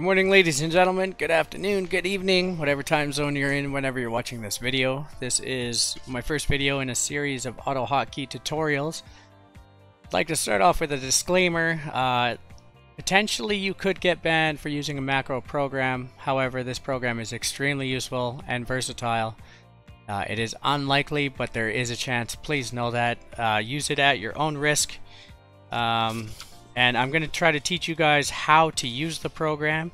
Good morning, ladies and gentlemen. Good afternoon, good evening, whatever time zone you're in, whenever you're watching this video. This is my first video in a series of auto hotkey tutorials. I'd like to start off with a disclaimer. Potentially you could get banned for using a macro program. However, this program is extremely useful and versatile. It is unlikely, but there is a chance. Please know that. Use it at your own risk. And I'm going to try to teach you guys how to use the program.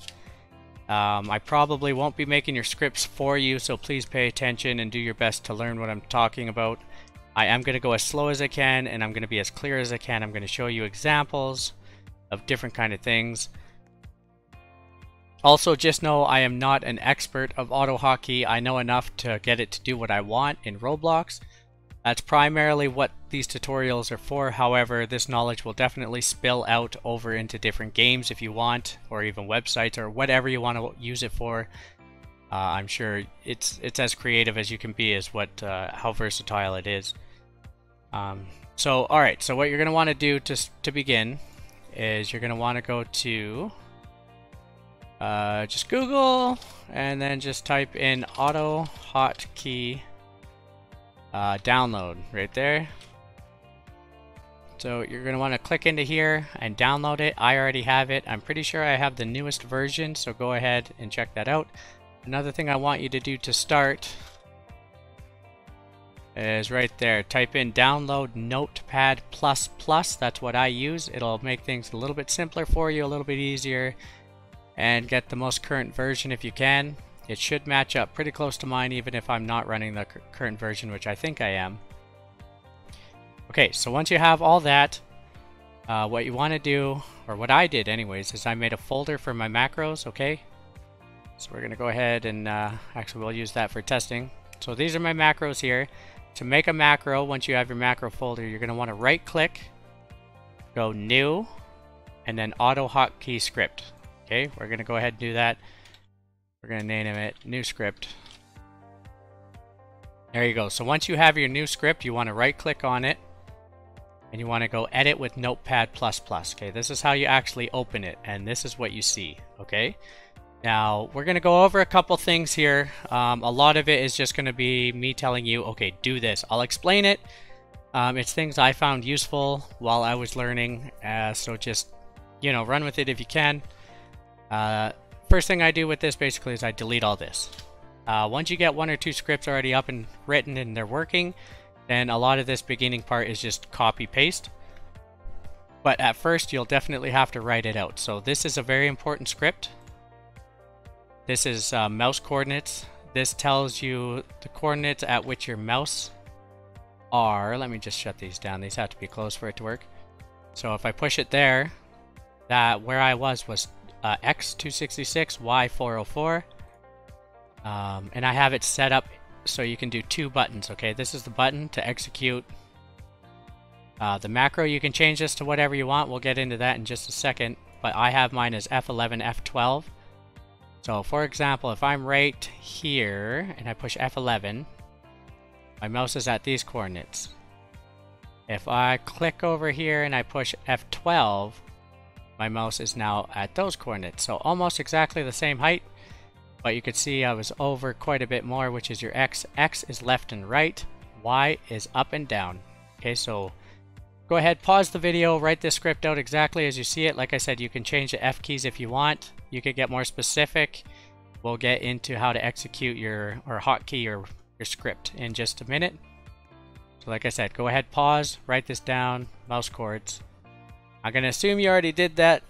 I probably won't be making your scripts for you, so please pay attention and do your best to learn what I'm talking about. I am going to go as slow as I can, and I'm going to be as clear as I can. I'm going to show you examples of different kind of things. Also, just know I am not an expert of auto hotkey. I know enough to get it to do what I want in Roblox. That's primarily what these tutorials are for. However, this knowledge will definitely spill out over into different games if you want, or even websites, or whatever you want to use it for. I'm sure it's as creative as you can be, is what how versatile it is. Alright, so what you're going to want to do to begin is you're going to want to go to just Google and then just type in auto hotkey download right there. So you're going to want to click into here and download it. I already have it. I'm pretty sure I have the newest version, so go ahead and check that out. Another thing I want you to do to start is right there. Type in download Notepad++. That's what I use. It'll make things a little bit simpler for you, a little bit easier, and get the most current version if you can. It should match up pretty close to mine, even if I'm not running the current version, which I think I am. Okay, so once you have all that, what you want to do, or what I did anyways, is I made a folder for my macros, okay? So we're going to go ahead and actually we'll use that for testing. So these are my macros here. To make a macro, once you have your macro folder, you're going to want to right click, go new, and then auto hotkey script. Okay, we're going to go ahead and do that. We're going to name it new script. There you go. So once you have your new script, you want to right click on it and you want to go edit with Notepad++. Okay, this is how you actually open it, and this is what you see. Okay, now we're going to go over a couple things here. A lot of it is just going to be me telling you, okay, do this. I'll explain it. It's things I found useful while I was learning, so just, you know, run with it if you can. First thing I do with this basically is I delete all this. Once you get one or two scripts already up and written and they're working, then a lot of this beginning part is just copy paste. But at first you'll definitely have to write it out. So this is a very important script. This is mouse coordinates. This tells you the coordinates at which your mouse are. Let me just shut these down. These have to be closed for it to work. So if I push it there, that where I was X266, Y404, and I have it set up so you can do two buttons. Okay, this is the button to execute the macro. You can change this to whatever you want. We'll get into that in just a second, but I have mine as F11, F12. So for example, if I'm right here and I push F11, my mouse is at these coordinates. If I click over here and I push F12, my mouse is now at those coordinates. So almost exactly the same height, but you could see I was over quite a bit more, which is your X. X is left and right, Y is up and down. Okay, so go ahead, pause the video, write this script out exactly as you see it. Like I said, you can change the F keys if you want. You could get more specific. We'll get into how to execute your hotkey your script in just a minute. So like I said, go ahead, pause, write this down, mouse chords. I'm going to assume you already did that,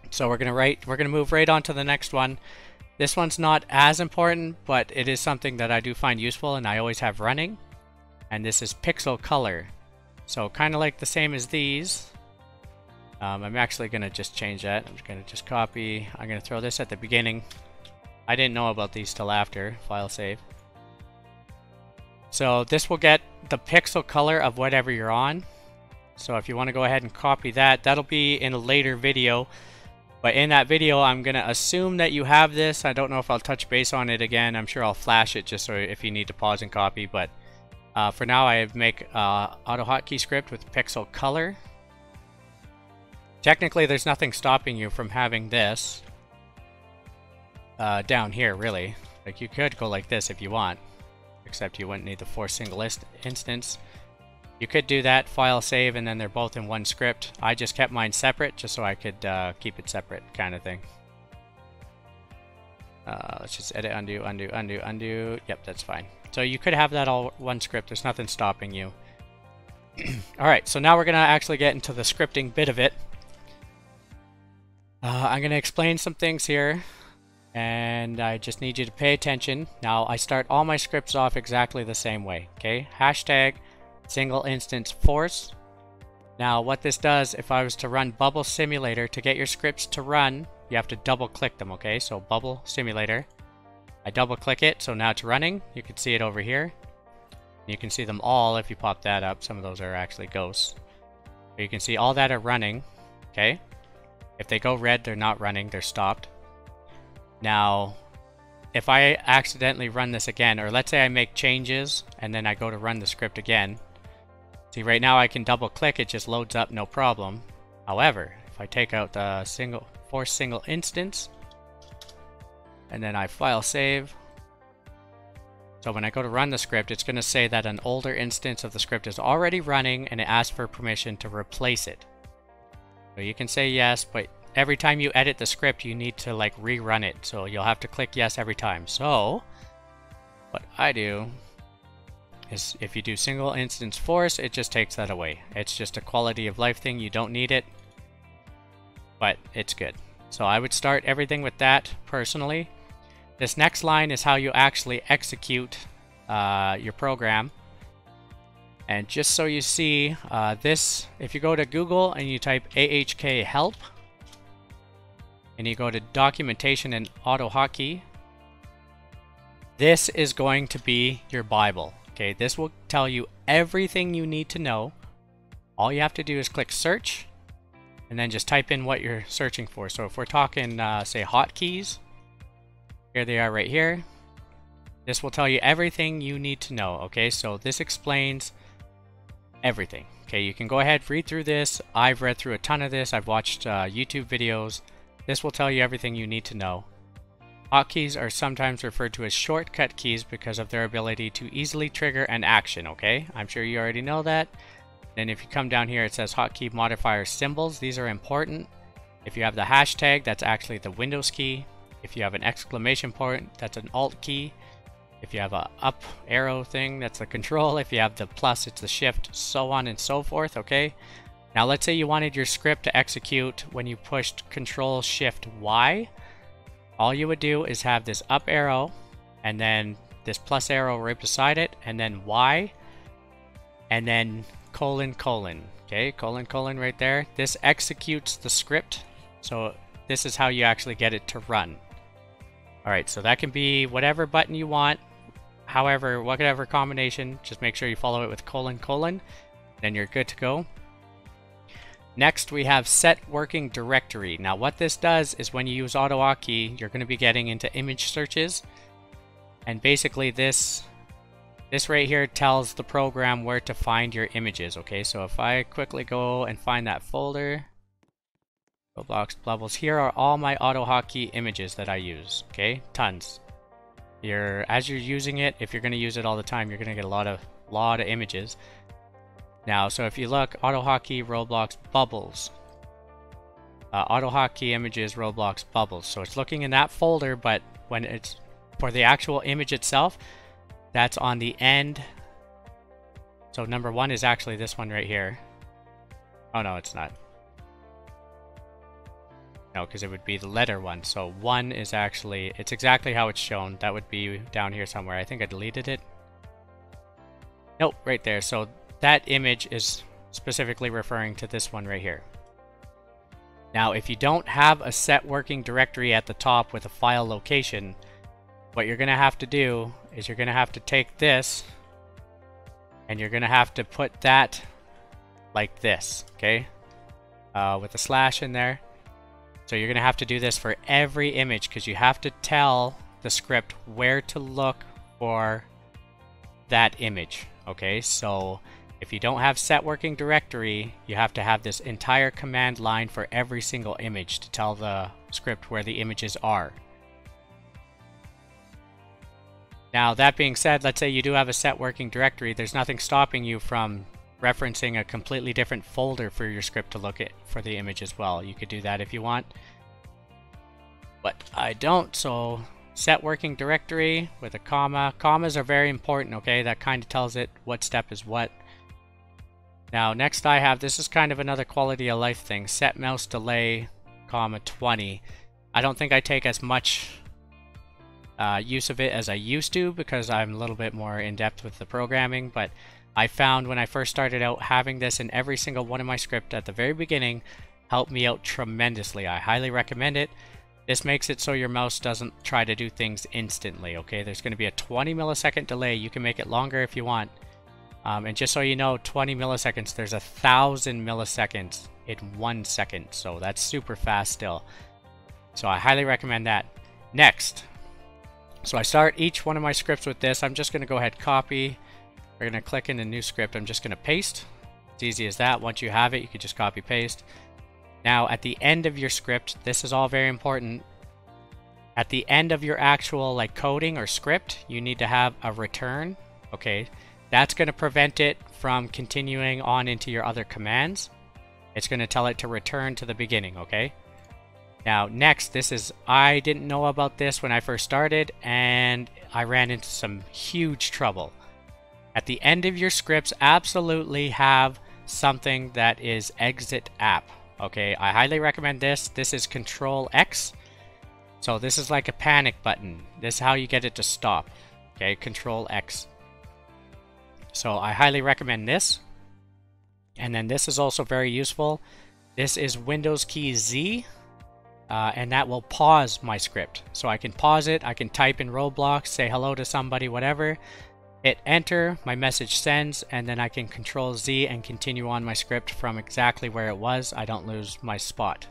so we're going to move right on to the next one. This one's not as important, but it is something that I do find useful and I always have running. And this is pixel color. So kind of like the same as these. I'm actually going to just change that. I'm just going to just copy. I'm going to throw this at the beginning. I didn't know about these till after. File save. So this will get the pixel color of whatever you're on. So if you want to go ahead and copy that, that'll be in a later video. But in that video, I'm going to assume that you have this. I don't know if I'll touch base on it again. I'm sure I'll flash it just so if you need to pause and copy. But for now, I make auto hotkey script with pixel color. Technically, there's nothing stopping you from having this. down here, really. Like, you could go like this if you want, except you wouldn't need the for single instance. You could do that, file, save, and then they're both in one script. I just kept mine separate, just so I could keep it separate, kind of thing. Let's just edit, undo, undo, undo, undo. Yep, that's fine. So you could have that all one script. There's nothing stopping you. Alright, so now we're going to actually get into the scripting bit of it. I'm going to explain some things here, and I just need you to pay attention. Now, I start all my scripts off exactly the same way, okay? Hashtag single instance force. Now, what this does, if I was to run Bubble Simulator, to get your scripts to run, you have to double click them, okay? So Bubble Simulator. I double click it, so now it's running. You can see it over here. You can see them all if you pop that up. Some of those are actually ghosts. But you can see all that are running, okay? If they go red, they're not running, they're stopped. Now, if I accidentally run this again, or let's say I make changes and then I go to run the script again. See, right now I can double click, it just loads up, no problem. However, if I take out the force single instance and then I file save. So when I go to run the script, it's going to say that an older instance of the script is already running and it asks for permission to replace it. So you can say yes, but every time you edit the script, you need to like rerun it. So you'll have to click yes every time. So what I do is if you do single instance force, it just takes that away. It's just a quality of life thing. You don't need it, but it's good. So I would start everything with that personally. This next line is how you actually execute your program. And just so you see, this, if you go to Google and you type AHK help, and you go to documentation and AutoHotkey, this is going to be your Bible. Okay, this will tell you everything you need to know. All you have to do is click search, and then just type in what you're searching for. So if we're talking, say, hotkeys, here they are right here. This will tell you everything you need to know. Okay, so this explains everything. Okay, you can go ahead, read through this. I've read through a ton of this. I've watched YouTube videos. This will tell you everything you need to know. Hotkeys are sometimes referred to as shortcut keys because of their ability to easily trigger an action, okay? I'm sure you already know that. Then if you come down here, it says hotkey modifier symbols. These are important. If you have the hashtag, that's actually the Windows key. If you have an exclamation point, that's an Alt key. If you have a up arrow thing, that's the control. If you have the plus, it's the shift, so on and so forth, okay? Now let's say you wanted your script to execute when you pushed Control Shift Y. All you would do is have this up arrow and then this plus arrow right beside it, and then Y, and then colon colon. Okay, colon colon right there. This executes the script. So this is how you actually get it to run. Alright, so that can be whatever button you want. However, whatever combination, just make sure you follow it with colon colon, then you're good to go. Next, we have set working directory. Now what this does is when you use AutoHotkey, you're going to be getting into image searches. And basically this right here tells the program where to find your images. Okay, so if I quickly go and find that folder, Roblox Bubbles, here are all my AutoHotkey images that I use. Okay, tons. As you're using it, if you're going to use it all the time, you're going to get a lot of images. Now, so if you look, AutoHotkey Roblox Bubbles, AutoHotkey images Roblox Bubbles. So it's looking in that folder, but when it's for the actual image itself, that's on the end. So number one is actually this one right here. Oh no, it's not. No, because it would be the letter one. So one is actually, it's exactly how it's shown. That would be down here somewhere. I think I deleted it. Nope, right there. So that image is specifically referring to this one right here. Now, if you don't have a set working directory at the top with a file location, what you're going to have to do is you're going to have to take this and you're going to have to put that like this, okay? With a slash in there. So you're going to have to do this for every image because you have to tell the script where to look for that image, okay? So if you don't have set working directory, you have to have this entire command line for every single image to tell the script where the images are. Now that being said, let's say you do have a set working directory, there's nothing stopping you from referencing a completely different folder for your script to look at for the image as well. You could do that if you want, but I don't. So set working directory with a comma. Commas are very important, okay? That kind of tells it what step is what. Now next I have, this is kind of another quality of life thing, set mouse delay, comma 20. I don't think I take as much use of it as I used to because I'm a little bit more in depth with the programming, but I found when I first started out, having this in every single one of my script at the very beginning helped me out tremendously. I highly recommend it. This makes it so your mouse doesn't try to do things instantly, okay? There's going to be a 20 millisecond delay. You can make it longer if you want. And just so you know, 20 milliseconds, there's 1,000 milliseconds in 1 second. So that's super fast still. So I highly recommend that. Next. So I start each one of my scripts with this. I'm just going to go ahead, copy. We're going to click in a new script. I'm just going to paste. It's easy as that. Once you have it, you can just copy paste. Now at the end of your script, this is all very important. At the end of your actual like coding or script, you need to have a return. Okay, that's going to prevent it from continuing on into your other commands. It's going to tell it to return to the beginning, okay? Now next, this is, I didn't know about this when I first started and I ran into some huge trouble. At the end of your scripts, absolutely have something that is exit app. Okay, I highly recommend this. This is Control X. So this is like a panic button. This is how you get it to stop. Okay, Control X. So I highly recommend this. And then this is also very useful. This is Windows key Z. And that will pause my script. So I can pause it, I can type in Roblox, say hello to somebody, whatever. Hit enter, my message sends, and then I can Control Z and continue on my script from exactly where it was. I don't lose my spot.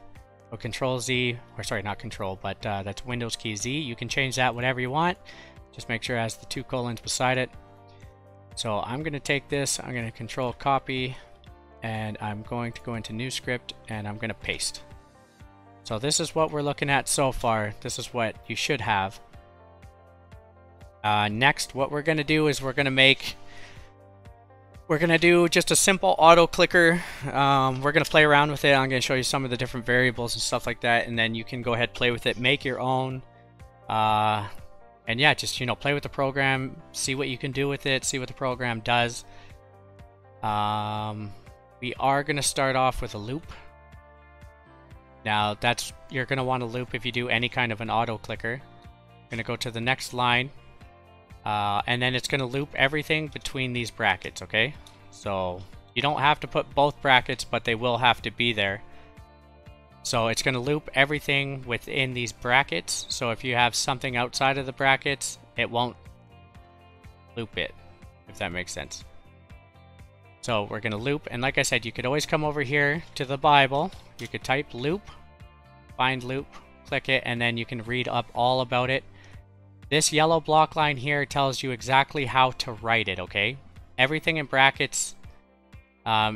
So Control Z, or sorry, not Control, but that's Windows key Z. You can change that whatever you want. Just make sure it has the 2 colons beside it. So I'm going to take this, I'm going to Control copy, and I'm going to go into new script, and I'm going to paste. So this is what we're looking at so far. This is what you should have. Next, what we're going to do is we're going to do just a simple auto clicker. We're going to play around with it. I'm going to show you some of the different variables and stuff like that, and then you can go ahead, play with it, make your own. And yeah, just, you know, play with the program, see what you can do with it, see what the program does. We are going to start off with a loop. Now that's, you're going to want a loop if you do any kind of an auto clicker. I'm going to go to the next line. And then it's going to loop everything between these brackets, okay? So you don't have to put both brackets, but they will have to be there. So it's going to loop everything within these brackets. So if you have something outside of the brackets, it won't loop it, if that makes sense. So we're going to loop, and like I said, you could always come over here to the Bible. You could type loop, find loop, click it, and then you can read up all about it. This yellow block line here tells you exactly how to write it, okay? Everything in brackets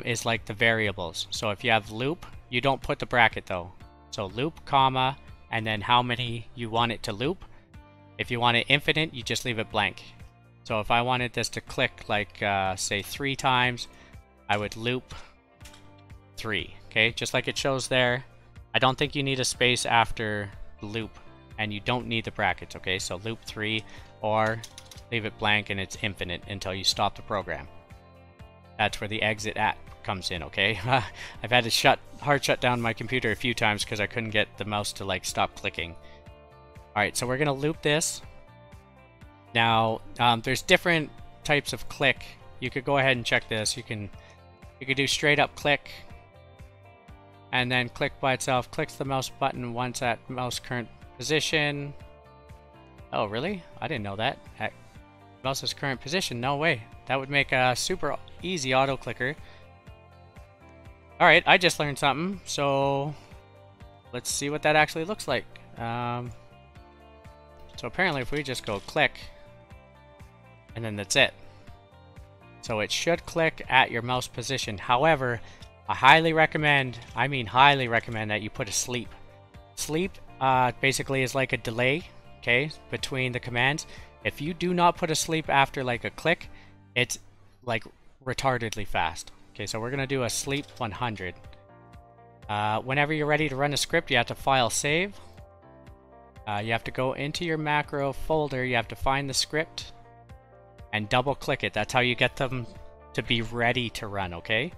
is like the variables. So if you have loop, you don't put the bracket though. So loop, comma, and then how many you want it to loop. If you want it infinite, you just leave it blank. So if I wanted this to click like, say 3 times, I would loop 3, okay? Just like it shows there. I don't think you need a space after loop, and you don't need the brackets, okay? So loop 3, or leave it blank and it's infinite until you stop the program. That's where the exit at comes in, okay? I've had to hard shut down my computer a few times because I couldn't get the mouse to like stop clicking. Alright, so we're gonna loop this. Now, there's different types of click. You could go ahead and check this. You could do straight up click, and then click by itself. Clicks the mouse button once at mouse current position. Oh, really? I didn't know that. At mouse's current position. No way. That would make a super easy auto clicker. Alright, I just learned something. So let's see what that actually looks like. So apparently if we just go click, and then that's it. So it should click at your mouse position. However, I highly recommend, I mean highly recommend, that you put a sleep. Sleep basically is like a delay, okay, between the commands. If you do not put a sleep after like a click, it's like retardedly fast. Okay, so we're gonna do a sleep 100. Whenever you're ready to run a script, you have to file save. You have to go into your macro folder, you have to find the script and double click it. That's how you get them to be ready to run, okay?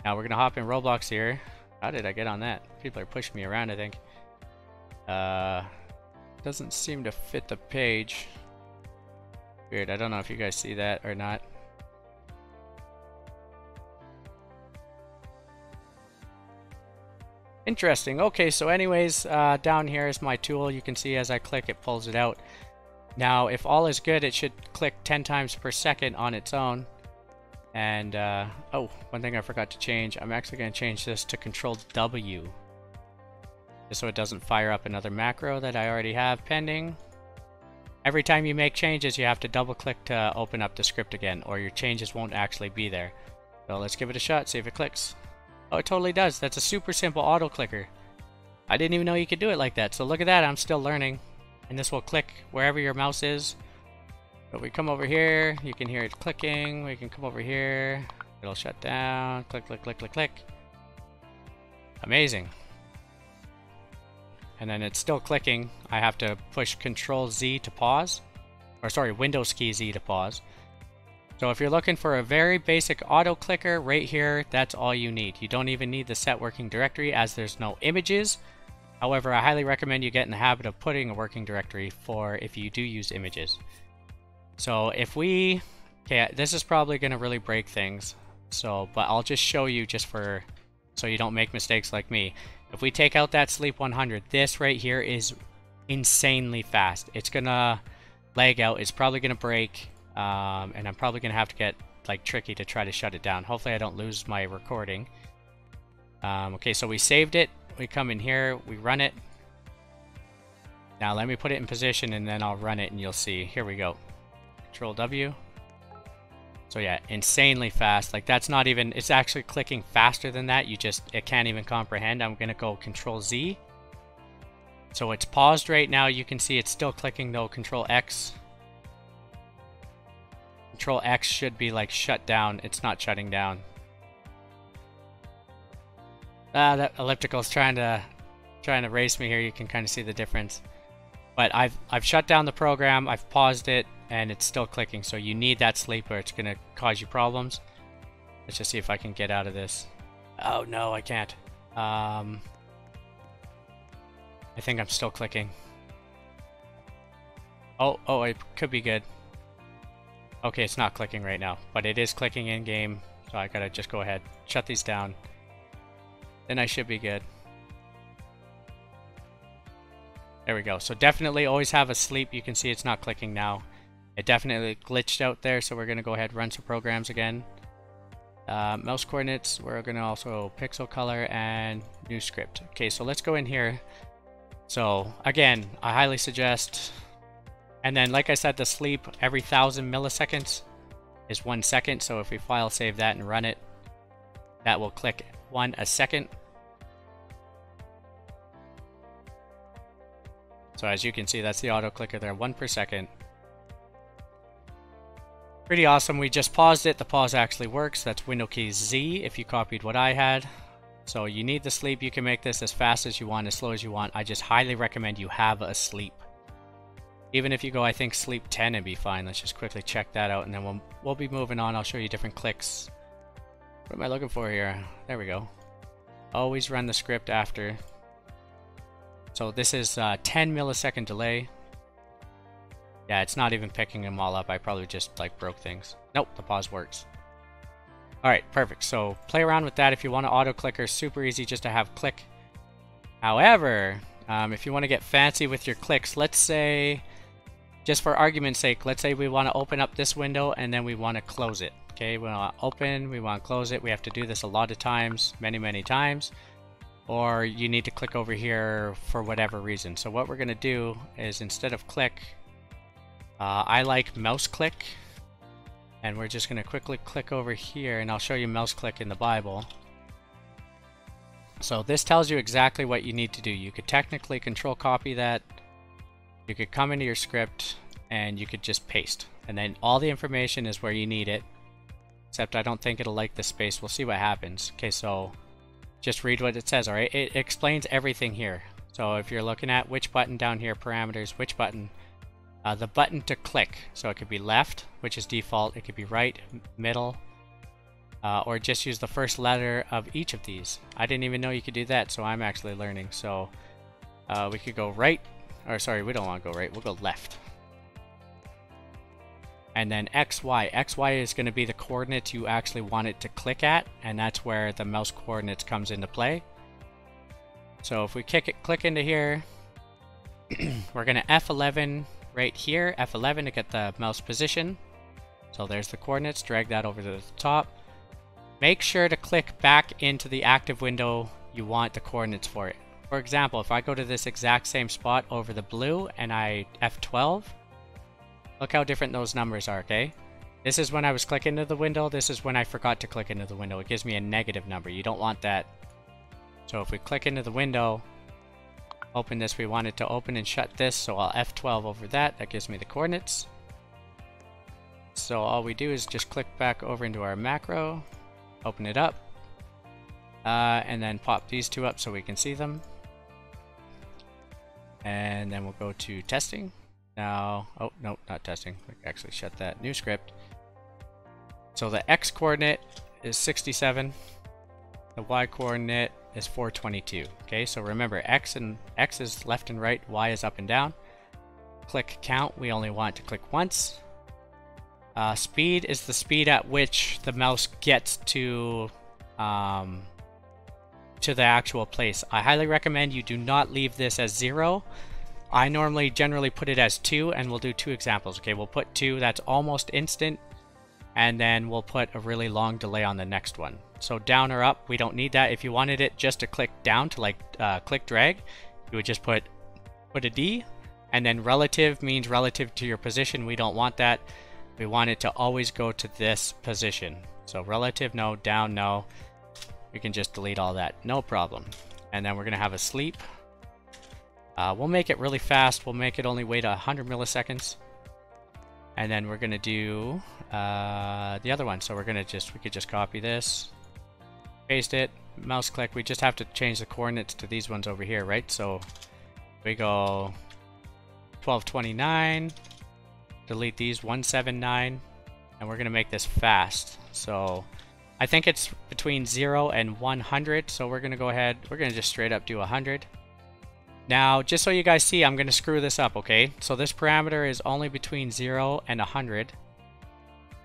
Now we're gonna hop in Roblox here. How did I get on that? People are pushing me around, I think. Doesn't seem to fit the page. Weird, I don't know if you guys see that or not. Interesting. Okay, so anyways, down here is my tool. You can see as I click, it pulls it out. Now, if all is good, it should click 10 times per second on its own. And, oh, one thing I forgot to change. I'm actually going to change this to Control W. Just so it doesn't fire up another macro that I already have pending. Every time you make changes, you have to double click to open up the script again, or your changes won't actually be there. So let's give it a shot, see if it clicks. Oh, it totally does. That's a super simple auto clicker. I didn't even know you could do it like that. So look at that, I'm still learning. And this will click wherever your mouse is. But we come over here, you can hear it clicking. We can come over here, it'll shut down. Click, click, click, click, click. Amazing. And then it's still clicking. I have to push Control Z to pause. Or sorry, Windows key Z to pause. So if you're looking for a very basic auto clicker right here, that's all you need. You don't even need the set working directory as there's no images. However, I highly recommend you get in the habit of putting a working directory for if you do use images. So if we, okay, this is probably going to really break things. So, but I'll just show you just for, so you don't make mistakes like me. If we take out that sleep 100, this right here is insanely fast. It's gonna lag out, it's probably gonna break, and I'm probably gonna have to get like tricky to try to shut it down. Hopefully I don't lose my recording. Okay, so we saved it, we come in here, we run it. Now let me put it in position and then I'll run it and you'll see. Here we go. Control W. So yeah, insanely fast. Like that's not even, it's actually clicking faster than that. It can't even comprehend. I'm gonna go Control Z. So it's paused right now. You can see it's still clicking though. Control X. Control X should be like shut down. It's not shutting down. That elliptical's trying to race me here. You can kind of see the difference. But I've shut down the program. I've paused it. And it's still clicking, so you need that sleep or it's gonna cause you problems. Let's just see if I can get out of this. Oh no, I can't. I think I'm still clicking. Oh, it could be good. Okay, it's not clicking right now, but it is clicking in game, so I gotta just go ahead, shut these down. Then I should be good. There we go. So definitely always have a sleep. You can see it's not clicking now. It definitely glitched out there, so we're going to go ahead and run some programs again. Mouse coordinates, we're going to also pixel color and new script. Okay, so let's go in here. So again, I highly suggest, and then like I said, the sleep every 1000 milliseconds is 1 second. So if we file save that and run it, that will click 1 a second. So as you can see, that's the auto clicker there, 1 per second. Pretty awesome. We just paused it. The pause actually works. That's Window key Z if you copied what I had. So you need the sleep. You can make this as fast as you want, as slow as you want. I just highly recommend you have a sleep. Even if you go, I think sleep 10 would be fine. Let's just quickly check that out and then we'll be moving on. I'll show you different clicks. What am I looking for here? There we go. Always run the script after. So this is 10 millisecond delay. Yeah, it's not even picking them all up. I probably just like broke things. Nope, the pause works. Alright, perfect. So play around with that if you want to auto clicker. Super easy just to have click. However, if you want to get fancy with your clicks, let's say, just for argument's sake, let's say we want to open up this window and then we want to close it. Okay, we want to open, we want to close it. We have to do this a lot of times, many times. Or you need to click over here for whatever reason. So what we're going to do is instead of click, I like mouse click, and we're just going to quickly click over here, and I'll show you mouse click in the Bible. So this tells you exactly what you need to do. You could technically control copy that. You could come into your script, and you could just paste. And then all the information is where you need it. Except I don't think it'll like the space. We'll see what happens. Okay, so just read what it says, alright? It explains everything here. So if you're looking at which button down here, parameters, which button, the button to click. So it could be left, which is default. It could be right, middle, or just use the first letter of each of these. I didn't even know you could do that, so I'm actually learning. So we could go right, or sorry, we don't want to go right, we'll go left. And then XY. XY is going to be the coordinates you actually want it to click at, and that's where the mouse coordinates comes into play. So if we click into here, we're going to F11 right here, F11 to get the mouse position. So there's the coordinates, drag that over to the top. Make sure to click back into the active window you want the coordinates for it. For example, if I go to this exact same spot over the blue and I F12, look how different those numbers are, okay? This is when I was clicking into the window, this is when I forgot to click into the window. It gives me a negative number. You don't want that. So if we click into the window, open this, we want it to open and shut this, so I'll F12 over that. That gives me the coordinates. So all we do is just click back over into our macro, open it up, and then pop these two up so we can see them. And then we'll go to testing. Now, oh, no, not testing. We can actually shut that. New script. So the X coordinate is 67. The Y coordinate is 422. Okay, so remember, X is left and right, Y is up and down. Click count, we only want to click once. Speed is the speed at which the mouse gets to the actual place. I highly recommend you do not leave this as 0. I generally put it as 2, and we'll do 2 examples. Okay, we'll put 2, that's almost instant, and then we'll put a really long delay on the next one. So down or up, we don't need that. If you wanted it just to click down to like click drag, you would just put a D, and then relative means relative to your position. We don't want that. We want it to always go to this position. So relative, no, down, no. We can just delete all that, no problem. And then we're gonna have a sleep. We'll make it really fast. We'll make it only wait 100 milliseconds. And then we're going to do the other one. So we could just copy this, paste it, mouse click. We just have to change the coordinates to these ones over here, right? So we go 1229, delete these 179, and we're going to make this fast. So I think it's between 0 and 100. So we're going to go ahead, we're going to just straight up do 100. Now, just so you guys see, I'm going to screw this up, okay? So this parameter is only between 0 and 100.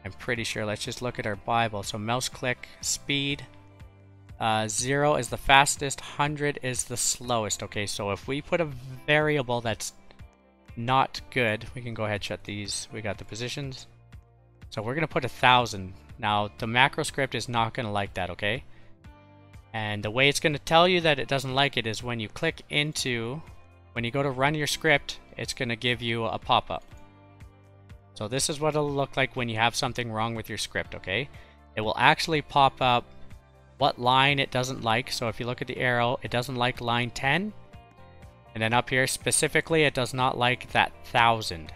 I'm pretty sure. Let's just look at our Bible. So mouse click, speed. 0 is the fastest, 100 is the slowest, okay? So if we put a variable that's not good, we can go ahead and shut these. We got the positions. So we're going to put 1,000. Now, the macro script is not going to like that, okay? And the way it's going to tell you that it doesn't like it is when you click into, when you go to run your script, it's going to give you a pop-up. So this is what it'll look like when you have something wrong with your script, okay? It will actually pop up what line it doesn't like. So if you look at the arrow, it doesn't like line 10. And then up here, specifically, it does not like that 1,000.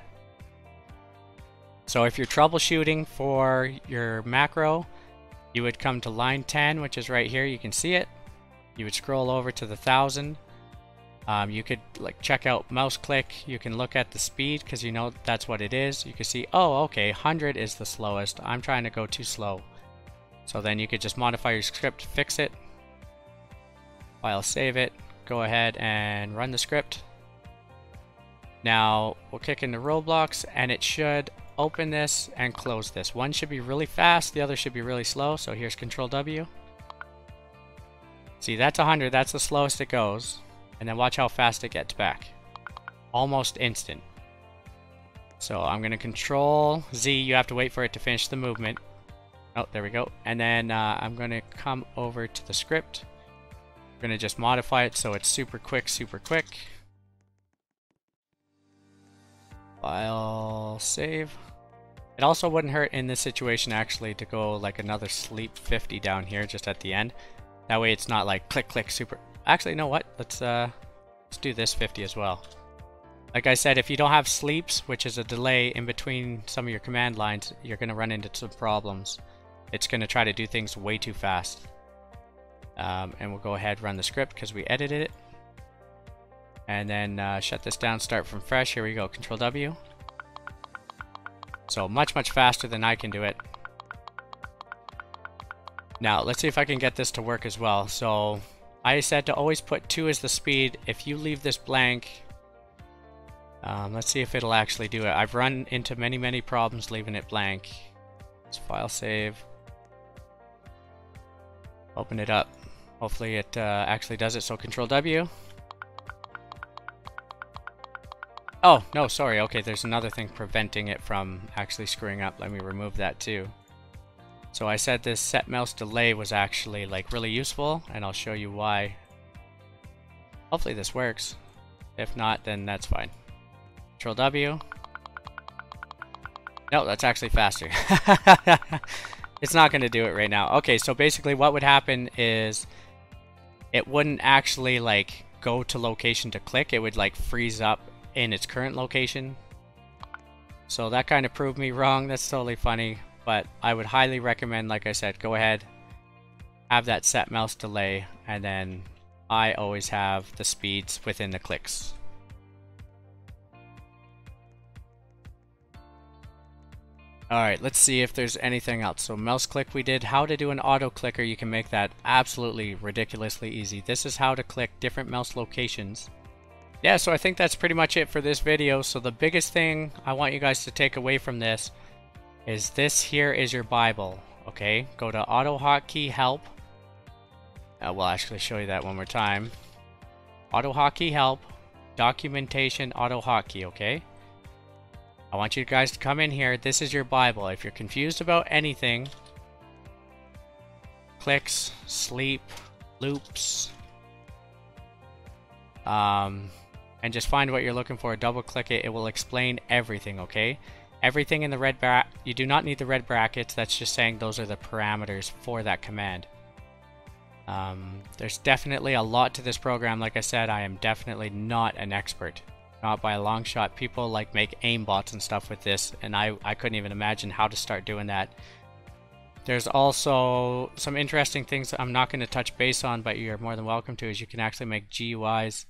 So if you're troubleshooting for your macro, you would come to line 10, which is right here. You can see it. You would scroll over to the 1,000. You could like check out mouse click. You can look at the speed because you know that's what it is. You can see, oh, okay, 100 is the slowest. I'm trying to go too slow. So then you could just modify your script, fix it. File, save it. Go ahead and run the script. Now we'll kick into Roblox, and it should open this and close this. One should be really fast, the other should be really slow. So here's Control W. See, that's 100, that's the slowest it goes. And then watch how fast it gets back. Almost instant. So I'm going to Control Z, you have to wait for it to finish the movement. Oh, there we go. And then I'm going to come over to the script. I'm going to just modify it so it's super quick, super quick. File, save. It also wouldn't hurt in this situation actually to go like another sleep 50 down here just at the end. That way it's not like click click super. Actually, you know what? Let's do this 50 as well. Like I said, if you don't have sleeps, which is a delay in between some of your command lines, you're going to run into some problems. It's going to try to do things way too fast. And we'll go ahead and run the script because we edited it. And then shut this down, start from fresh. Here we go, Control W. So much faster than I can do it. Now let's see if I can get this to work as well. So I said to always put 2 as the speed. If you leave this blank, let's see if it'll actually do it. I've run into many problems leaving it blank. Let's file save. Open it up. Hopefully it actually does it. So Control W. Oh, no, sorry. Okay, there's another thing preventing it from actually screwing up. Let me remove that too. So I said this set mouse delay was actually like really useful, and I'll show you why. Hopefully this works. If not, then that's fine. Control W. No, that's actually faster. It's not going to do it right now. Okay, so basically what would happen is it wouldn't actually like go to location to click. It would like freeze up in its current location. So that kind of proved me wrong. That's totally funny, but I would highly recommend, like I said, go ahead, have that set mouse delay, and then I always have the speeds within the clicks. Alright, let's see if there's anything else. So mouse click we did. How to do an auto clicker, you can make that absolutely ridiculously easy. This is how to click different mouse locations. Yeah, so I think that's pretty much it for this video. So the biggest thing I want you guys to take away from this is this here is your Bible. Okay, go to auto hotkey help. We'll actually show you that one more time. Auto hotkey help, documentation, auto hotkey, okay? I want you guys to come in here. This is your Bible. If you're confused about anything, clicks, sleep, loops, and just find what you're looking for, double click it, it will explain everything, okay? Everything in the red bracket, you do not need the red brackets, that's just saying those are the parameters for that command. There's definitely a lot to this program. Like I said, I am definitely not an expert. Not by a long shot. People like make aimbots and stuff with this, and I couldn't even imagine how to start doing that. There's also some interesting things I'm not going to touch base on, but you're more than welcome to, is you can actually make GUIs.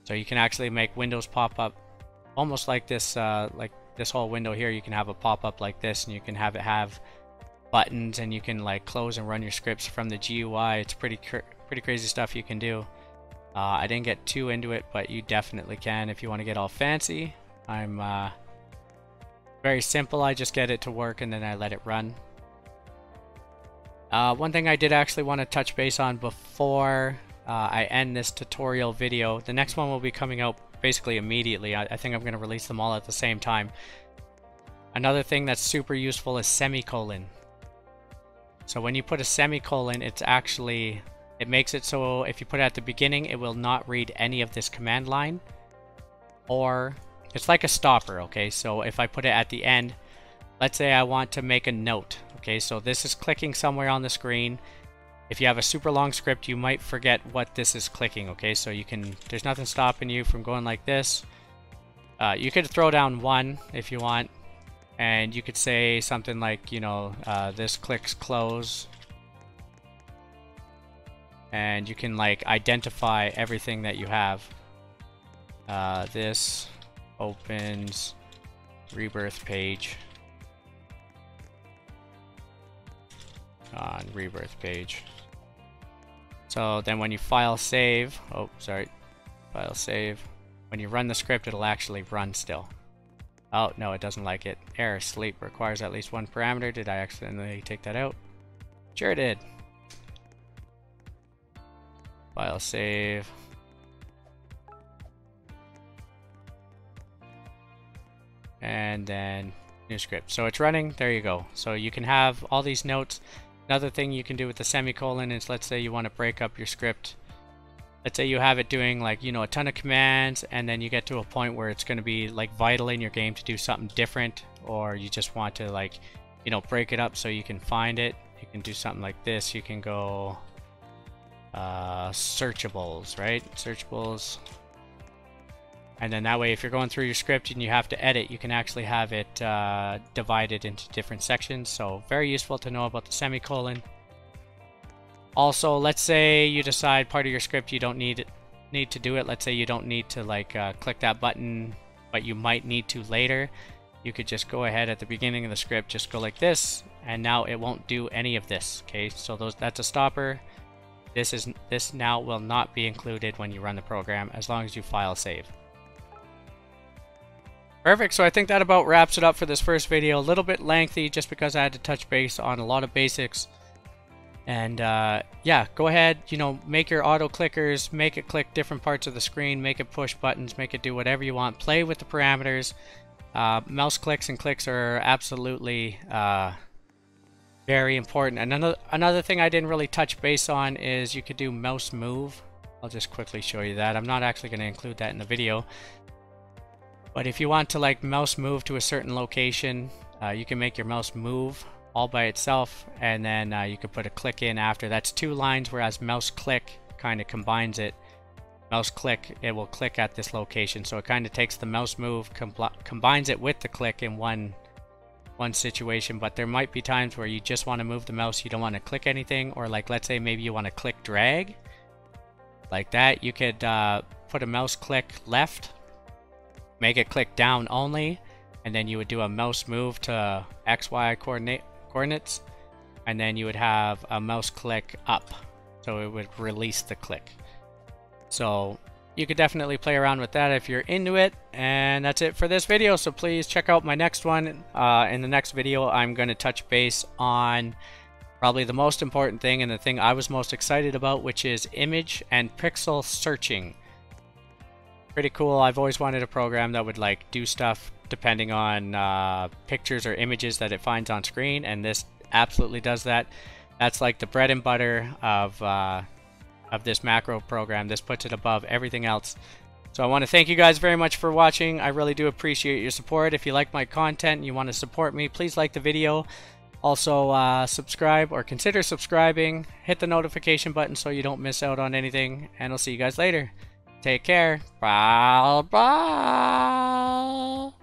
So you can actually make windows pop up almost like this whole window here. You can have a pop up like this, and you can have it have buttons, and you can like close and run your scripts from the GUI. It's pretty crazy stuff you can do. I didn't get too into it, but you definitely can if you want to get all fancy. I'm very simple. I just get it to work and then I let it run. One thing I did actually want to touch base on before I end this tutorial video. The next one will be coming out basically immediately. I think I'm going to release them all at the same time. Another thing that's super useful is semicolon. So when you put a semicolon, it's actually... it makes it so if you put it at the beginning, it will not read any of this command line. Or, it's like a stopper, okay? So if I put it at the end, let's say I want to make a note, okay? So this is clicking somewhere on the screen. If you have a super long script, you might forget what this is clicking, okay? So you can, there's nothing stopping you from going like this. You could throw down 1 if you want. And you could say something like, you know, this clicks close. And you can like identify everything that you have. This opens rebirth page on rebirth page. So then when you file save, file save, when you run the script, it'll actually run still. Oh no, it doesn't like it. Error, sleep requires at least 1 parameter. Did I accidentally take that out? Sure did. File save. And then new script. So it's running. There you go. So you can have all these notes. Another thing you can do with the semicolon is, let's say you want to break up your script. Let's say you have it doing like, you know, a ton of commands, and then you get to a point where it's going to be like vital in your game to do something different, or you just want to like, you know, break it up so you can find it. You can do something like this. You can go searchables, right? Searchables. And then that way, if you're going through your script and you have to edit, you can actually have it divided into different sections. So very useful to know about the semicolon. Also, let's say you decide part of your script you don't need to do it. Let's say you don't need to like click that button, but you might need to later. You could just go ahead at the beginning of the script, just go like this, and now it won't do any of this. Okay, so that's a stopper. This now will not be included when you run the program as long as you file save. Perfect, so I think that about wraps it up for this first video. A little bit lengthy just because I had to touch base on a lot of basics. And yeah, go ahead, you know, make your auto clickers, make it click different parts of the screen, make it push buttons, make it do whatever you want. Play with the parameters. Mouse clicks and clicks are absolutely very important. And another thing I didn't really touch base on is you could do mouse move. I'll just quickly show you that. I'm not actually going to include that in the video. But if you want to like mouse move to a certain location, you can make your mouse move all by itself, and then you can put a click in after. That's 2 lines, whereas mouse click kind of combines it. Mouse click, it will click at this location, so it kind of takes the mouse move, combines it with the click in one situation. But there might be times where you just want to move the mouse, you don't want to click anything, or like let's say maybe you want to click drag like that. You could put a mouse click left, make it click down only, and then you would do a mouse move to XY coordinates, and then you would have a mouse click up, so it would release the click. So you could definitely play around with that if you're into it. And that's it for this video, so please check out my next one. In the next video I'm going to touch base on probably the most important thing and the thing I was most excited about, which is image and pixel searching. Pretty cool. I've always wanted a program that would like do stuff depending on pictures or images that it finds on screen, and this absolutely does that. That's like the bread and butter of this macro program. This puts it above everything else. So I want to thank you guys very much for watching. I really do appreciate your support. If you like my content and you want to support me, please like the video. Also subscribe or consider subscribing. Hit the notification button so you don't miss out on anything, and I'll see you guys later. Take care. Bye bye.